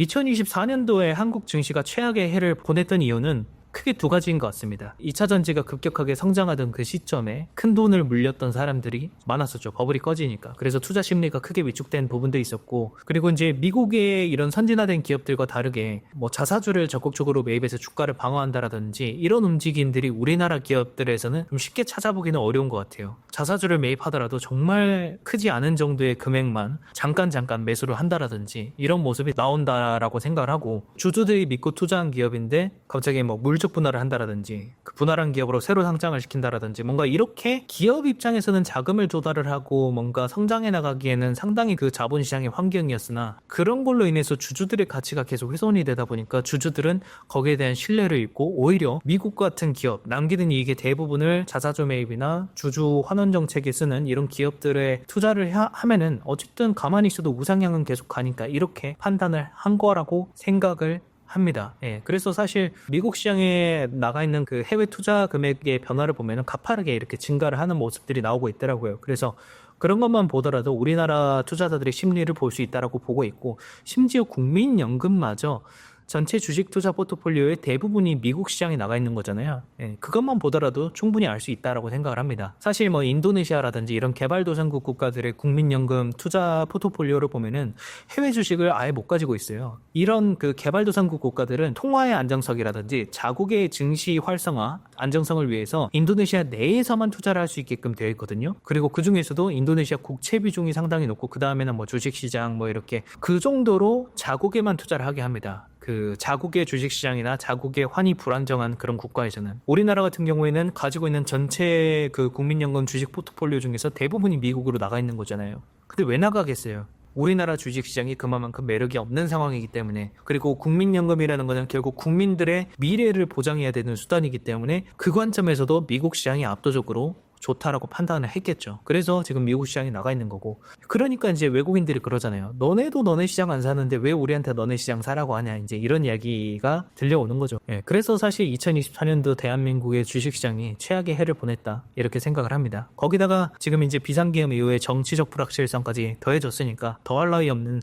2024년도에 한국 증시가 최악의 해를 보냈던 이유는 크게 두 가지인 것 같습니다. 2차 전지가 급격하게 성장하던 그 시점에 큰 돈을 물렸던 사람들이 많았었죠. 버블이 꺼지니까. 그래서 투자 심리가 크게 위축된 부분도 있었고, 그리고 이제 미국의 이런 선진화된 기업들과 다르게 뭐 자사주를 적극적으로 매입해서 주가를 방어한다라든지 이런 움직임들이 우리나라 기업들에서는 좀 쉽게 찾아보기는 어려운 것 같아요. 자사주를 매입하더라도 정말 크지 않은 정도의 금액만 잠깐 매수를 한다라든지 이런 모습이 나온다라고 생각을 하고, 주주들이 믿고 투자한 기업인데 갑자기 뭐 물적 분할을 한다라든지 그 분할한 기업으로 새로 상장을 시킨다라든지 뭔가 이렇게 기업 입장에서는 자금을 조달을 하고 뭔가 성장해 나가기에는 상당히 그 자본시장의 환경이었으나, 그런 걸로 인해서 주주들의 가치가 계속 훼손이 되다 보니까 주주들은 거기에 대한 신뢰를 잃고 오히려 미국 같은 기업, 남기는 이익의 대부분을 자사주 매입이나 주주 환원 정책에 쓰는 이런 기업들에 투자를 하면은 어쨌든 가만히 있어도 우상향은 계속 가니까 이렇게 판단을 한 거라고 생각을 합니다. 예, 그래서 사실 미국 시장에 나가 있는 그 해외 투자 금액의 변화를 보면은 가파르게 이렇게 증가를 하는 모습들이 나오고 있더라고요. 그래서 그런 것만 보더라도 우리나라 투자자들의 심리를 볼 수 있다라고 보고 있고, 심지어 국민연금마저 전체 주식 투자 포트폴리오의 대부분이 미국 시장에 나가 있는 거잖아요. 예, 그것만 보더라도 충분히 알 수 있다라고 생각을 합니다. 사실 뭐 인도네시아라든지 이런 개발도상국 국가들의 국민연금 투자 포트폴리오를 보면은 해외 주식을 아예 못 가지고 있어요. 이런 그 개발도상국 국가들은 통화의 안정성이라든지 자국의 증시 활성화, 안정성을 위해서 인도네시아 내에서만 투자를 할 수 있게끔 되어 있거든요. 그리고 그 중에서도 인도네시아 국채 비중이 상당히 높고, 그 다음에는 뭐 주식시장 뭐 이렇게 그 정도로 자국에만 투자를 하게 합니다. 그 자국의 주식시장이나 자국의 환이 불안정한 그런 국가에서는. 우리나라 같은 경우에는 가지고 있는 전체 그 국민연금 주식 포트폴리오 중에서 대부분이 미국으로 나가 있는 거잖아요. 근데 왜 나가겠어요? 우리나라 주식시장이 그만큼 매력이 없는 상황이기 때문에, 그리고 국민연금이라는 것은 결국 국민들의 미래를 보장해야 되는 수단이기 때문에 그 관점에서도 미국 시장이 압도적으로 좋다라고 판단을 했겠죠. 그래서 지금 미국 시장이 나가 있는 거고, 그러니까 이제 외국인들이 그러잖아요. 너네도 너네 시장 안 사는데 왜 우리한테 너네 시장 사라고 하냐, 이제 이런 이야기가 들려오는 거죠. 예, 그래서 사실 2024년도 대한민국의 주식시장이 최악의 해를 보냈다, 이렇게 생각을 합니다. 거기다가 지금 이제 비상계엄 이후에 정치적 불확실성까지 더해졌으니까 더할 나위 없는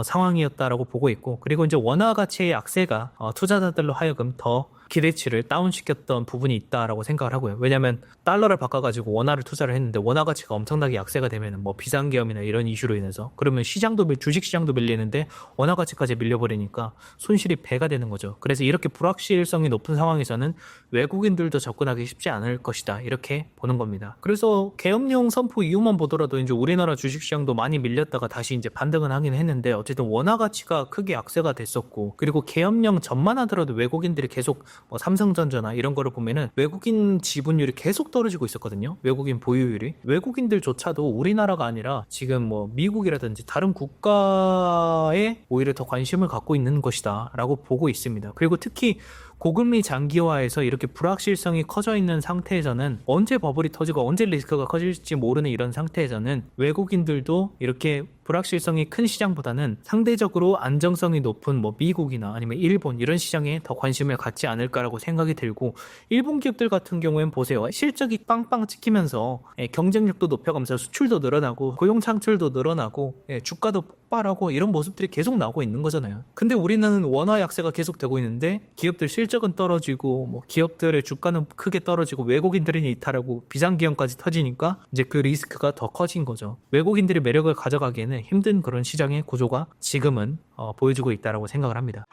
상황이었다라고 보고 있고, 그리고 이제 원화 가치의 약세가 투자자들로 하여금 더 기대치를 다운시켰던 부분이 있다라고 생각을 하고요. 왜냐하면 달러를 바꿔가지고 원화를 투자를 했는데 원화 가치가 엄청나게 약세가 되면 뭐 비상계엄이나 이런 이슈로 인해서 그러면 주식시장도 밀리는데 원화 가치까지 밀려버리니까 손실이 배가 되는 거죠. 그래서 이렇게 불확실성이 높은 상황에서는 외국인들도 접근하기 쉽지 않을 것이다, 이렇게 보는 겁니다. 그래서 계엄령 선포 이후만 보더라도 이제 우리나라 주식시장도 많이 밀렸다가 다시 이제 반등은 하긴 했는데, 어쨌든 원화 가치가 크게 약세가 됐었고, 그리고 계엄령 전만 하더라도 외국인들이 계속 뭐 삼성전자나 이런 거를 보면은 외국인 지분율이 계속 떨어지고 있었거든요. 외국인 보유율이. 외국인들조차도 우리나라가 아니라 지금 뭐 미국이라든지 다른 국가에 오히려 더 관심을 갖고 있는 것이다 라고 보고 있습니다. 그리고 특히 고금리 장기화에서 이렇게 불확실성이 커져 있는 상태에서는 언제 버블이 터지고 언제 리스크가 커질지 모르는 이런 상태에서는 외국인들도 이렇게 불확실성이 큰 시장보다는 상대적으로 안정성이 높은 뭐 미국이나 아니면 일본 이런 시장에 더 관심을 갖지 않을까라고 생각이 들고, 일본 기업들 같은 경우엔 보세요. 실적이 빵빵 찍히면서 경쟁력도 높여가면서 수출도 늘어나고 고용 창출도 늘어나고 주가도 폭발하고 이런 모습들이 계속 나오고 있는 거잖아요. 근데 우리는 원화 약세가 계속되고 있는데 기업들 실적은 떨어지고 뭐 기업들의 주가는 크게 떨어지고 외국인들이 이탈하고 비상기업까지 터지니까 이제 그 리스크가 더 커진 거죠. 외국인들이 매력을 가져가기에는 힘든 그런 시장의 구조가 지금은 보여주고 있다라고 생각을 합니다.